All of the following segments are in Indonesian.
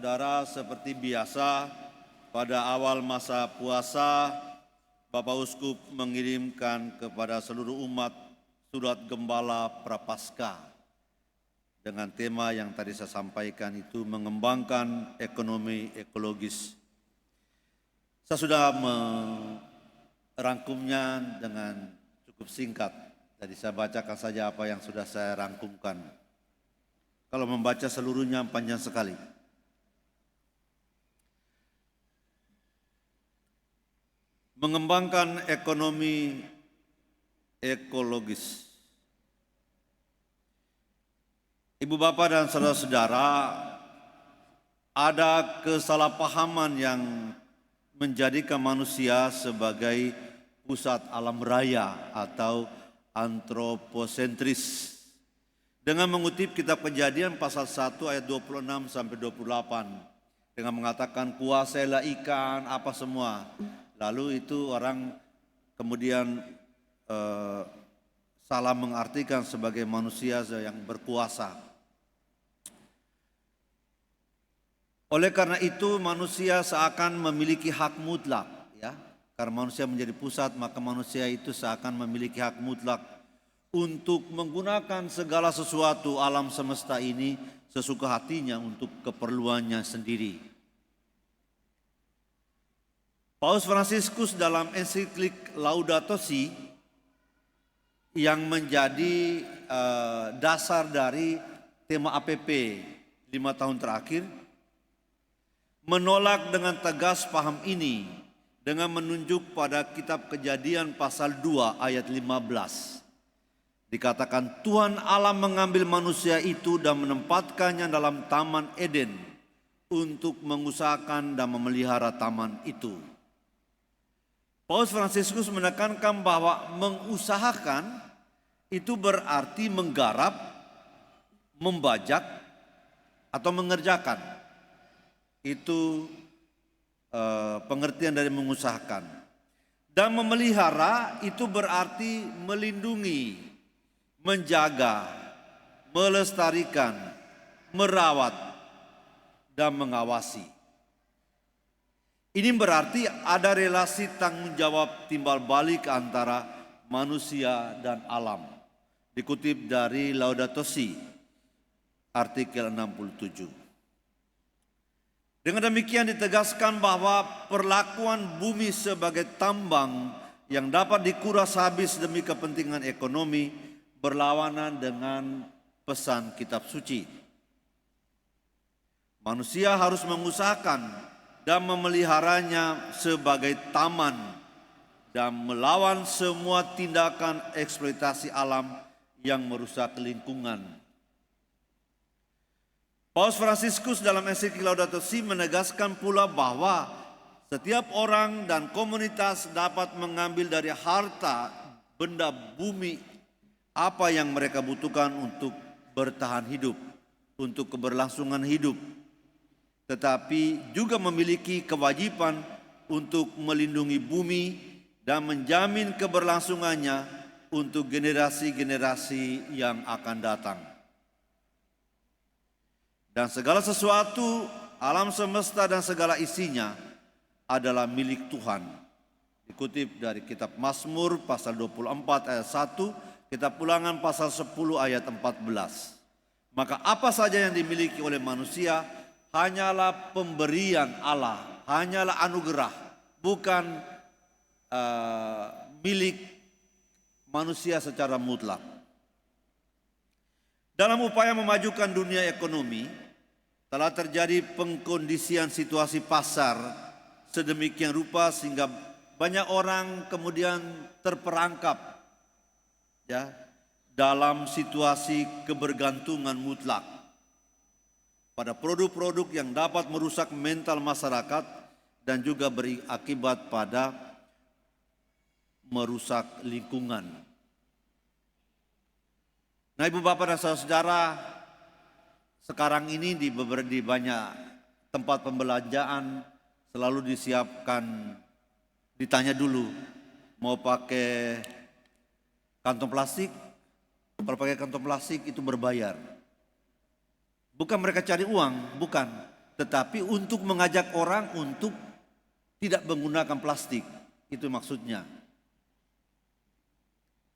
Saudara, seperti biasa pada awal masa puasa, Bapak Uskup mengirimkan kepada seluruh umat surat gembala Prapaskah dengan tema yang tadi saya sampaikan, itu mengembangkan ekonomi ekologis. Saya sudah merangkumnya dengan cukup singkat, jadi saya bacakan saja apa yang sudah saya rangkumkan. Kalau membaca seluruhnya panjang sekali. Mengembangkan ekonomi ekologis. Ibu bapak dan saudara-saudara, ada kesalahpahaman yang menjadikan manusia sebagai pusat alam raya atau antroposentris. Dengan mengutip kitab Kejadian pasal 1 ayat 26 sampai 28 dengan mengatakan kuasailah ikan apa semua. Lalu itu orang kemudian salah mengartikan sebagai manusia yang berkuasa. Oleh karena itu manusia seakan memiliki hak mutlak, ya. Karena manusia menjadi pusat, maka manusia itu seakan memiliki hak mutlak untuk menggunakan segala sesuatu alam semesta ini sesuka hatinya untuk keperluannya sendiri. Paus Fransiskus dalam ensiklik Laudato Si yang menjadi dasar dari tema APP 5 tahun terakhir menolak dengan tegas paham ini dengan menunjuk pada kitab Kejadian pasal 2 ayat 15. Dikatakan Tuhan Allah mengambil manusia itu dan menempatkannya dalam Taman Eden untuk mengusahakan dan memelihara taman itu. Paus Fransiskus menekankan bahwa mengusahakan itu berarti menggarap, membajak, atau mengerjakan. Itu pengertian dari mengusahakan. Dan memelihara itu berarti melindungi, menjaga, melestarikan, merawat, dan mengawasi. Ini berarti ada relasi tanggung jawab timbal balik antara manusia dan alam. Dikutip dari Laudato Si, artikel 67. Dengan demikian ditegaskan bahwa perlakuan bumi sebagai tambang yang dapat dikuras habis demi kepentingan ekonomi berlawanan dengan pesan kitab suci. Manusia harus mengusahakan dan memeliharanya sebagai taman dan melawan semua tindakan eksploitasi alam yang merusak lingkungan. Paus Fransiskus dalam ensiklik Laudato Si menegaskan pula bahwa setiap orang dan komunitas dapat mengambil dari harta benda bumi apa yang mereka butuhkan untuk bertahan hidup, untuk keberlangsungan hidup, tetapi juga memiliki kewajiban untuk melindungi bumi dan menjamin keberlangsungannya untuk generasi-generasi yang akan datang. Dan segala sesuatu, alam semesta dan segala isinya adalah milik Tuhan. Dikutip dari kitab Mazmur pasal 24 ayat 1, kitab Ulangan pasal 10 ayat 14. Maka apa saja yang dimiliki oleh manusia hanyalah pemberian Allah, hanyalah anugerah, bukan milik manusia secara mutlak. Dalam upaya memajukan dunia ekonomi, telah terjadi pengkondisian situasi pasar sedemikian rupa sehingga banyak orang kemudian terperangkap ya dalam situasi kebergantungan mutlak pada produk-produk yang dapat merusak mental masyarakat dan juga berakibat pada merusak lingkungan. Nah, ibu bapak dan saudara-saudara, sekarang ini di banyak tempat pembelanjaan selalu disiapkan, ditanya dulu mau pakai kantong plastik. Kalau pakai kantong plastik itu berbayar. Bukan mereka cari uang, bukan. tetapi untuk mengajak orang untuk tidak menggunakan plastik. Itu maksudnya.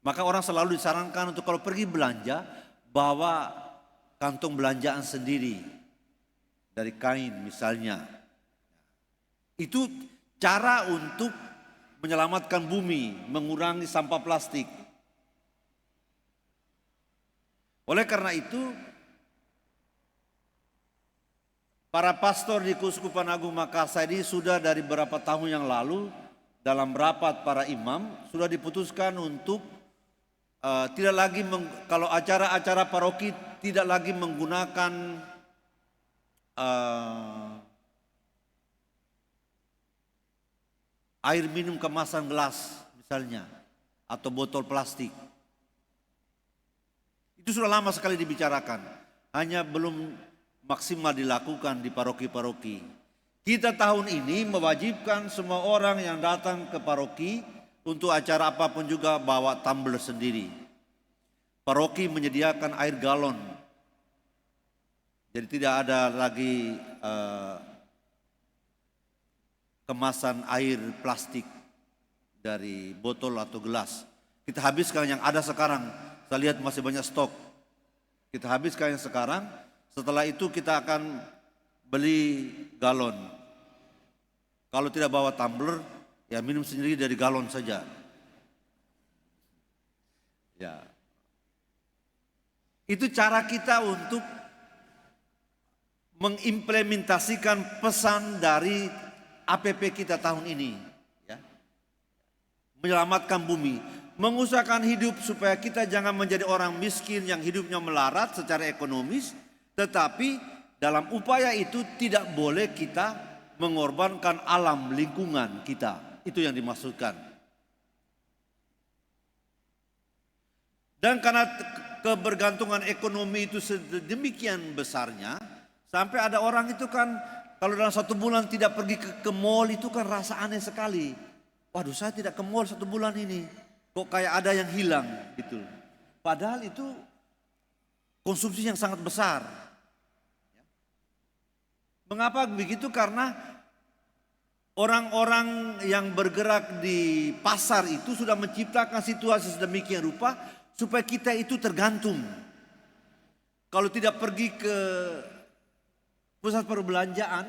Maka orang selalu disarankan untuk kalau pergi belanja, bawa kantong belanjaan sendiri dari kain misalnya. Itu cara untuk menyelamatkan bumi, mengurangi sampah plastik. Oleh karena itu, para pastor di Keuskupan Agung Makassar ini sudah dari beberapa tahun yang lalu dalam rapat para imam sudah diputuskan untuk tidak lagi kalau acara-acara paroki tidak lagi menggunakan air minum kemasan gelas misalnya atau botol plastik. Itu sudah lama sekali dibicarakan, hanya belum maksimal dilakukan di paroki-paroki. Kita tahun ini mewajibkan semua orang yang datang ke paroki untuk acara apapun juga bawa tumbler sendiri. Paroki menyediakan air galon. Jadi tidak ada lagi kemasan air plastik dari botol atau gelas. Kita habiskan yang ada sekarang. Saya lihat masih banyak stok. Kita habiskan yang sekarang. Setelah itu kita akan beli galon. Kalau tidak bawa tumbler, ya minum sendiri dari galon saja. Ya. Itu cara kita untuk mengimplementasikan pesan dari APP kita tahun ini. Ya. Menyelamatkan bumi. Mengusahakan hidup supaya kita jangan menjadi orang miskin yang hidupnya melarat secara ekonomis. Tetapi dalam upaya itu tidak boleh kita mengorbankan alam lingkungan kita. Itu yang dimaksudkan. Dan karena kebergantungan ekonomi itu sedemikian besarnya, sampai ada orang itu kan kalau dalam 1 bulan tidak pergi ke mall itu kan rasa aneh sekali. Waduh, saya tidak ke mall 1 bulan ini. Kok kayak ada yang hilang gitu. Padahal itu konsumsi yang sangat besar. Mengapa begitu? Karena orang-orang yang bergerak di pasar itu sudah menciptakan situasi sedemikian rupa supaya kita itu tergantung. Kalau tidak pergi ke pusat perbelanjaan,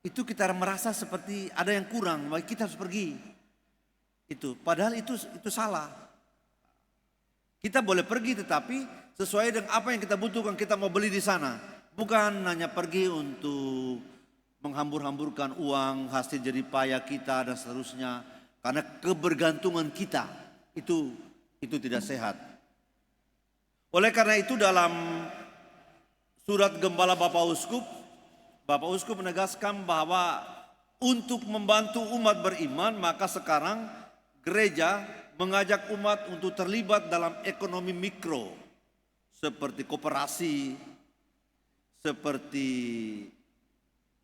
itu kita merasa seperti ada yang kurang, maka kita harus pergi. Itu padahal itu salah. Kita boleh pergi tetapi sesuai dengan apa yang kita butuhkan, kita mau beli di sana. Bukan hanya pergi untuk menghambur-hamburkan uang, hasil jerih payah kita dan seterusnya. Karena kebergantungan kita itu tidak sehat. Oleh karena itu dalam surat Gembala Bapak Uskup menegaskan bahwa untuk membantu umat beriman, maka sekarang gereja mengajak umat untuk terlibat dalam ekonomi mikro. Seperti koperasi, seperti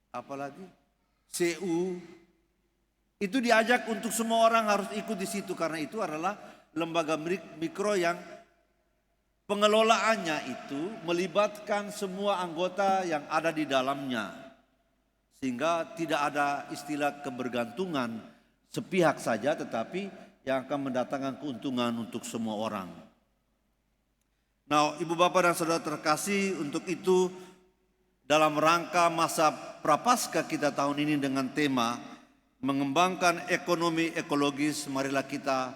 apalagi CU, itu diajak untuk semua orang harus ikut di situ karena itu adalah lembaga mikro yang pengelolaannya itu melibatkan semua anggota yang ada di dalamnya sehingga tidak ada istilah kebergantungan sepihak saja tetapi yang akan mendatangkan keuntungan untuk semua orang. Nah, Ibu Bapak dan Saudara terkasih, untuk itu dalam rangka masa Prapaskah kita tahun ini dengan tema mengembangkan ekonomi ekologis, marilah kita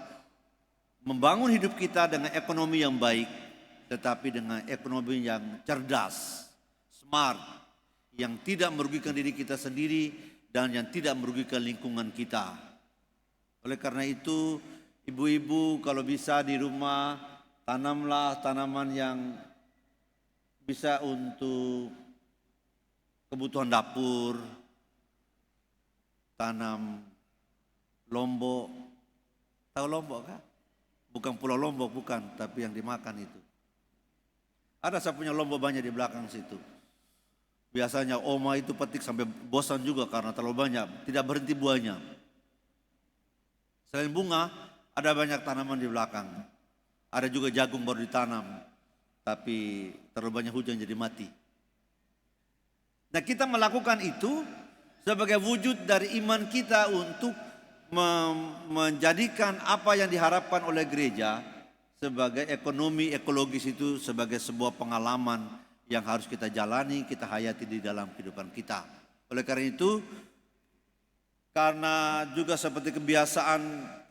membangun hidup kita dengan ekonomi yang baik, tetapi dengan ekonomi yang cerdas, smart, yang tidak merugikan diri kita sendiri dan yang tidak merugikan lingkungan kita. Oleh karena itu, ibu-ibu kalau bisa di rumah tanamlah tanaman yang bisa untuk kebutuhan dapur, tanam lombok. Tahu lombok kan? Bukan pulau Lombok, bukan, tapi yang dimakan itu. Ada saya punya lombok banyak di belakang situ. Biasanya oma itu petik sampai bosan juga karena terlalu banyak, tidak berhenti buahnya. Selain bunga, ada banyak tanaman di belakang. Ada juga jagung baru ditanam, tapi terlalu banyak hujan jadi mati. Nah, kita melakukan itu sebagai wujud dari iman kita untuk menjadikan apa yang diharapkan oleh gereja sebagai ekonomi ekologis itu sebagai sebuah pengalaman yang harus kita jalani, kita hayati di dalam kehidupan kita. Oleh karena itu, karena juga seperti kebiasaan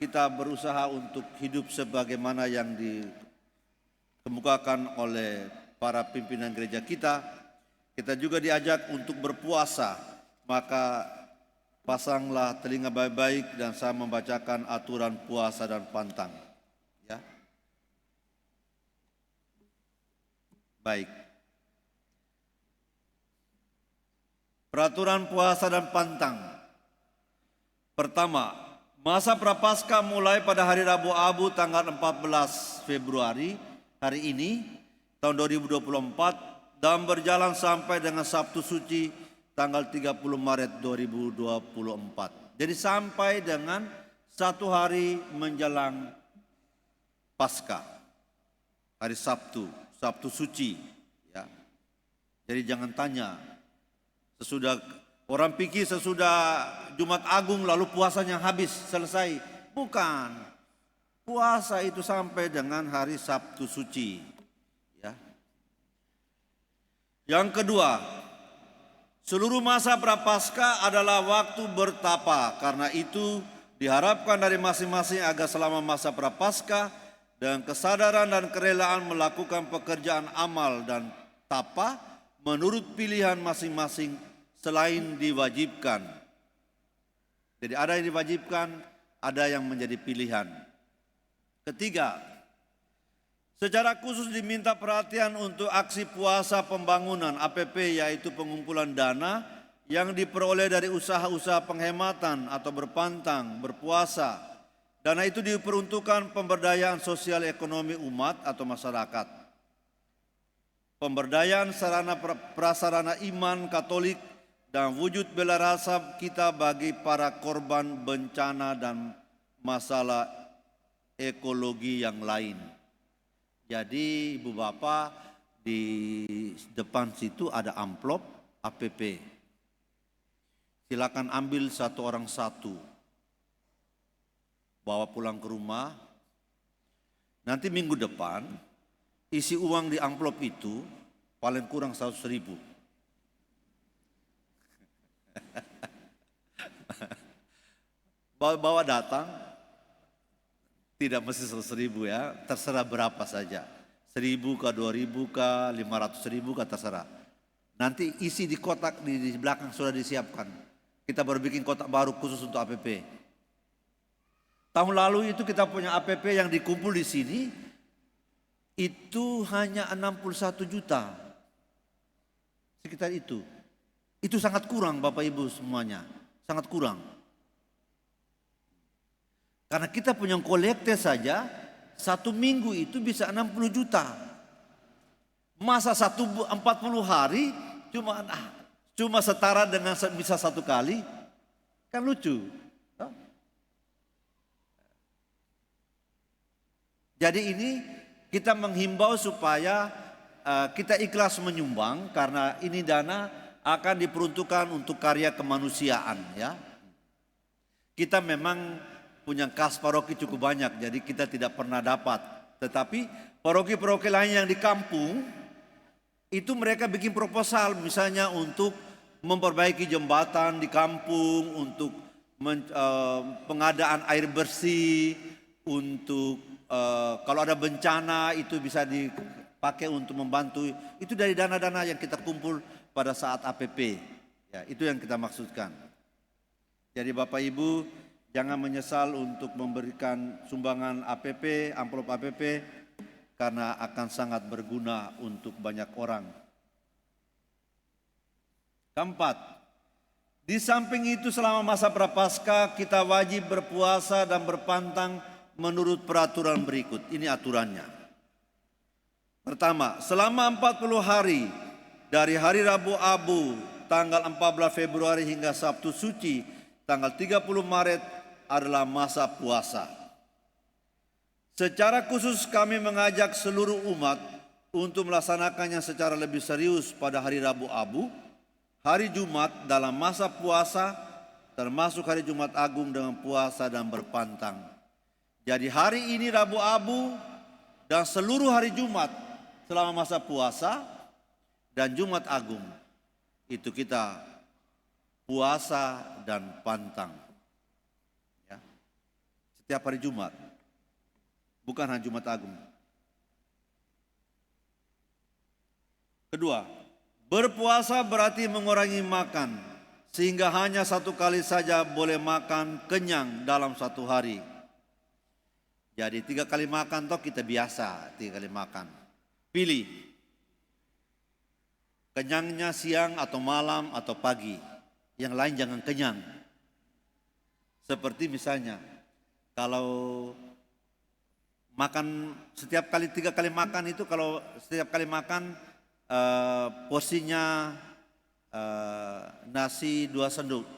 kita berusaha untuk hidup sebagaimana yang dikemukakan oleh para pimpinan gereja kita, kita juga diajak untuk berpuasa. Maka pasanglah telinga baik-baik dan saya membacakan aturan puasa dan pantang. Ya. Baik. Peraturan puasa dan pantang. Pertama, masa Prapaskah mulai pada hari Rabu Abu tanggal 14 Februari hari ini tahun 2024 dan berjalan sampai dengan Sabtu Suci tanggal 30 Maret 2024. Jadi sampai dengan 1 hari menjelang Paskah, hari Sabtu, Sabtu Suci. Ya. Jadi jangan tanya, orang pikir sesudah Jumat Agung lalu puasanya habis, selesai. Bukan, puasa itu sampai dengan hari Sabtu Suci. Ya. Yang kedua, seluruh masa Prapaskah adalah waktu bertapa. Karena itu diharapkan dari masing-masing agar selama masa Prapaskah dengan kesadaran dan kerelaan melakukan pekerjaan amal dan tapa menurut pilihan masing-masing selain diwajibkan. Jadi ada yang diwajibkan, ada yang menjadi pilihan. Ketiga, secara khusus diminta perhatian untuk aksi puasa pembangunan APP, yaitu pengumpulan dana yang diperoleh dari usaha-usaha penghematan atau berpantang, berpuasa. Dana itu diperuntukkan pemberdayaan sosial ekonomi umat atau masyarakat. Pemberdayaan sarana prasarana iman Katolik dan wujud bela rasa kita bagi para korban bencana dan masalah ekologi yang lain. Jadi Ibu Bapak, di depan situ ada amplop APP. Silakan ambil satu orang satu. Bawa pulang ke rumah. Nanti minggu depan isi uang di amplop itu paling kurang 100.000. Bawa datang. Tidak mesti 100.000 ya, terserah berapa saja. 1.000 kah, 2.000 kah, 500.000 kah, terserah. Nanti isi di kotak di belakang sudah disiapkan. Kita baru bikin kotak baru khusus untuk APP. Tahun lalu itu kita punya APP yang dikumpul di sini, itu hanya 61 juta. Sekitar itu. Itu sangat kurang Bapak Ibu semuanya, sangat kurang. Karena kita punya kolekte saja, 1 minggu itu bisa 60 juta. Masa 40 hari cuma setara dengan bisa 1 kali, kan lucu. Jadi ini kita menghimbau supaya kita ikhlas menyumbang karena ini dana akan diperuntukkan untuk karya kemanusiaan ya. Kita memang punya kas paroki cukup banyak, jadi kita tidak pernah dapat. Tetapi paroki-paroki lain yang di kampung, itu mereka bikin proposal misalnya untuk memperbaiki jembatan di kampung, untuk pengadaan air bersih, untuk kalau ada bencana itu bisa dipakai untuk membantu. Itu dari dana-dana yang kita kumpul pada saat APP. Ya, itu yang kita maksudkan. Jadi Bapak Ibu, jangan menyesal untuk memberikan sumbangan APP, amplop APP, karena akan sangat berguna untuk banyak orang. Keempat, di samping itu selama masa Prapaskah kita wajib berpuasa dan berpantang menurut peraturan berikut. Ini aturannya. Pertama, selama 40 hari dari hari Rabu Abu tanggal 14 Februari hingga Sabtu Suci tanggal 30 Maret adalah masa puasa. Secara khusus kami mengajak seluruh umat untuk melaksanakannya secara lebih serius pada hari Rabu Abu, hari Jumat dalam masa puasa, termasuk hari Jumat Agung dengan puasa dan berpantang. Jadi hari ini Rabu Abu dan seluruh hari Jumat selama masa puasa dan Jumat Agung itu kita puasa dan pantang. Ya. Setiap hari Jumat, bukan hanya Jumat Agung. Kedua, berpuasa berarti mengurangi makan, sehingga hanya satu kali saja boleh makan kenyang dalam satu hari. Jadi 3 kali makan toh kita biasa 3 kali makan. Pilih, kenyangnya siang atau malam atau pagi. Yang lain jangan kenyang. Seperti misalnya, kalau makan setiap kali 3 kali makan itu, kalau setiap kali makan porsinya nasi 2 sendok,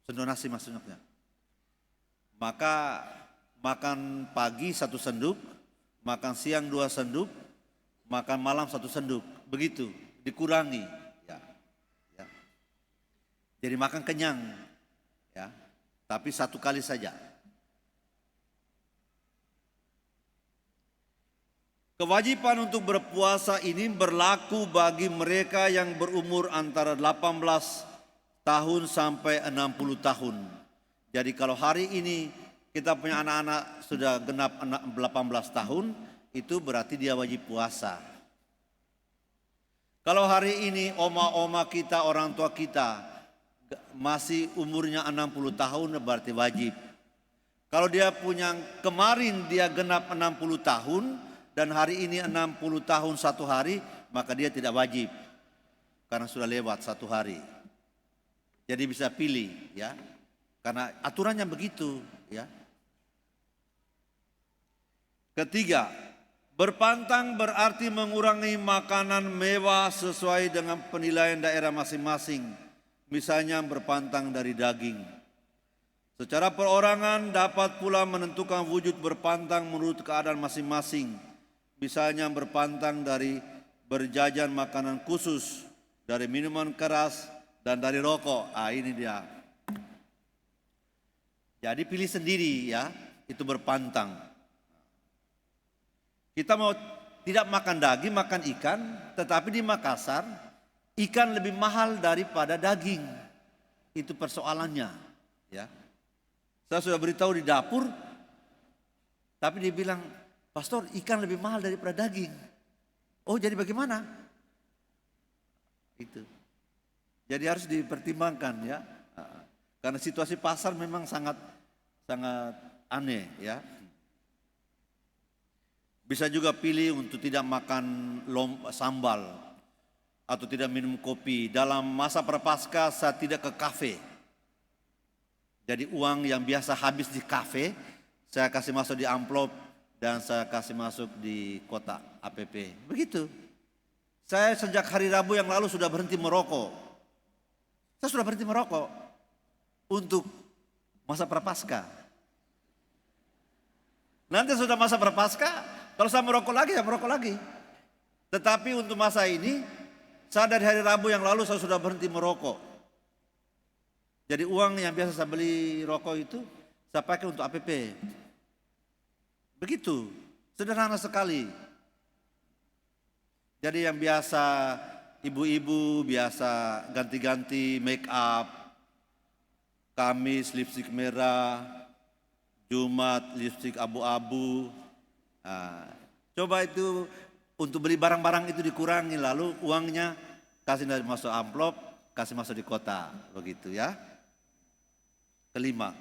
sendok nasi maksudnya. Maka makan pagi 1 sendok, makan siang 2 sendok, makan malam 1 sendok, begitu dikurangi. Ya. Jadi makan kenyang, ya, tapi 1 kali saja. Kewajiban untuk berpuasa ini berlaku bagi mereka yang berumur antara 18 tahun sampai 60 tahun. Jadi kalau hari ini kita punya anak-anak sudah genap 18 tahun, itu berarti dia wajib puasa. Kalau hari ini oma-oma kita, orang tua kita masih umurnya 60 tahun berarti wajib. Kalau dia punya kemarin dia genap 60 tahun, dan hari ini 60 tahun 1 hari, maka dia tidak wajib karena sudah lewat 1 hari. Jadi bisa pilih, ya, karena aturannya begitu, ya. Ketiga, berpantang berarti mengurangi makanan mewah sesuai dengan penilaian daerah masing-masing. Misalnya berpantang dari daging. Secara perorangan dapat pula menentukan wujud berpantang menurut keadaan masing-masing. Misalnya berpantang dari berjajan makanan khusus, dari minuman keras, dan dari rokok. Ini dia. Jadi pilih sendiri, ya, itu berpantang. Kita mau tidak makan daging, makan ikan, tetapi di Makassar ikan lebih mahal daripada daging. Itu persoalannya, ya. Saya sudah beritahu di dapur, tapi dia bilang, "Pastor, ikan lebih mahal daripada daging." Oh, jadi bagaimana? Itu. Jadi harus dipertimbangkan, ya. Karena situasi pasar memang sangat aneh, ya. Bisa juga pilih untuk tidak makan sambal atau tidak minum kopi. Dalam masa Prapaskah saya tidak ke kafe. Jadi uang yang biasa habis di kafe, saya kasih masuk di amplop dan saya kasih masuk di kotak APP. Begitu. Saya sejak hari Rabu yang lalu sudah berhenti merokok. Saya sudah berhenti merokok untuk masa Prapaskah. Nanti sudah masa Prapaskah, kalau saya merokok lagi, ya merokok lagi. Tetapi untuk masa ini, saya dari hari Rabu yang lalu saya sudah berhenti merokok. Jadi uang yang biasa saya beli rokok itu, saya pakai untuk APP. Begitu, sederhana sekali. Jadi yang biasa ibu-ibu biasa ganti-ganti make up, Kamis lipstik merah, Jumat lipstik abu-abu. Coba itu untuk beli barang-barang itu dikurangi, lalu uangnya kasih masuk amplop, kasih masuk di kota, begitu, ya. Kelima,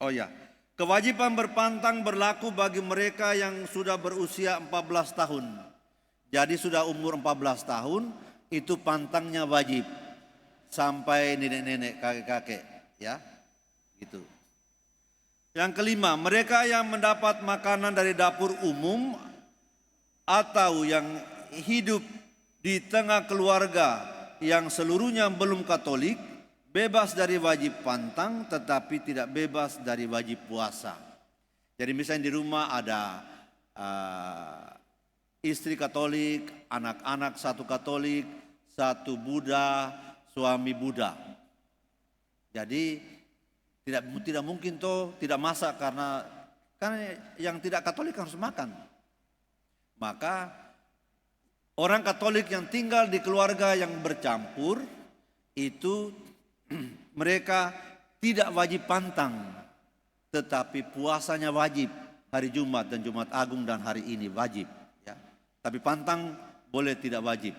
oh ya, kewajiban berpantang berlaku bagi mereka yang sudah berusia 14 tahun. Jadi sudah umur 14 tahun itu pantangnya wajib sampai nenek-nenek, kakek-kakek, ya, gitu. Yang kelima, mereka yang mendapat makanan dari dapur umum atau yang hidup di tengah keluarga yang seluruhnya belum Katolik, bebas dari wajib pantang tetapi tidak bebas dari wajib puasa. Jadi misalnya di rumah ada istri Katolik, anak-anak satu Katolik, satu Buddha, suami Buddha. Jadi tidak mungkin toh tidak masak karena yang tidak Katolik harus makan. Maka orang Katolik yang tinggal di keluarga yang bercampur itu mereka tidak wajib pantang, tetapi puasanya wajib hari Jumat dan Jumat Agung dan hari ini wajib. Ya. Tapi pantang boleh, tidak wajib.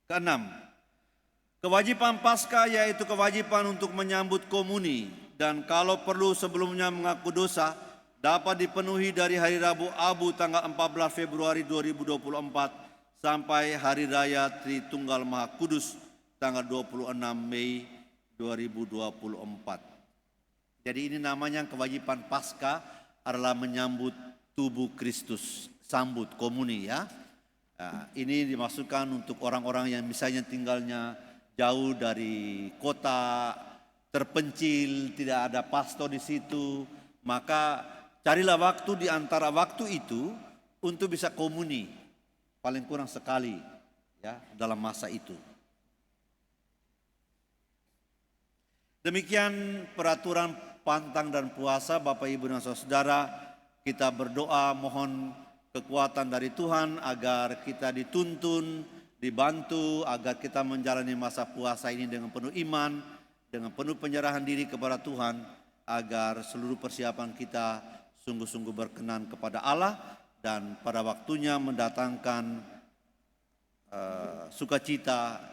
Keenam, kewajiban Paskah yaitu kewajiban untuk menyambut komuni dan kalau perlu sebelumnya mengaku dosa dapat dipenuhi dari hari Rabu Abu tanggal 14 Februari 2024 sampai hari raya Tritunggal Maha Kudus tanggal 26 Mei 2024. Jadi ini namanya kewajiban Paskah adalah menyambut tubuh Kristus, sambut komuni ya. Nah, ini dimaksudkan untuk orang-orang yang misalnya tinggalnya jauh dari kota, terpencil, tidak ada pastor di situ, maka carilah waktu di antara waktu itu untuk bisa komuni, paling kurang sekali ya dalam masa itu. Demikian peraturan pantang dan puasa Bapak Ibu dan Saudara. Kita berdoa mohon kekuatan dari Tuhan agar kita dituntun, dibantu agar kita menjalani masa puasa ini dengan penuh iman, dengan penuh penyerahan diri kepada Tuhan, agar seluruh persiapan kita sungguh-sungguh berkenan kepada Allah dan pada waktunya mendatangkan sukacita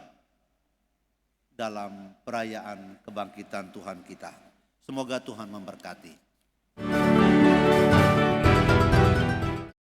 dalam perayaan kebangkitan Tuhan kita. Semoga Tuhan memberkati.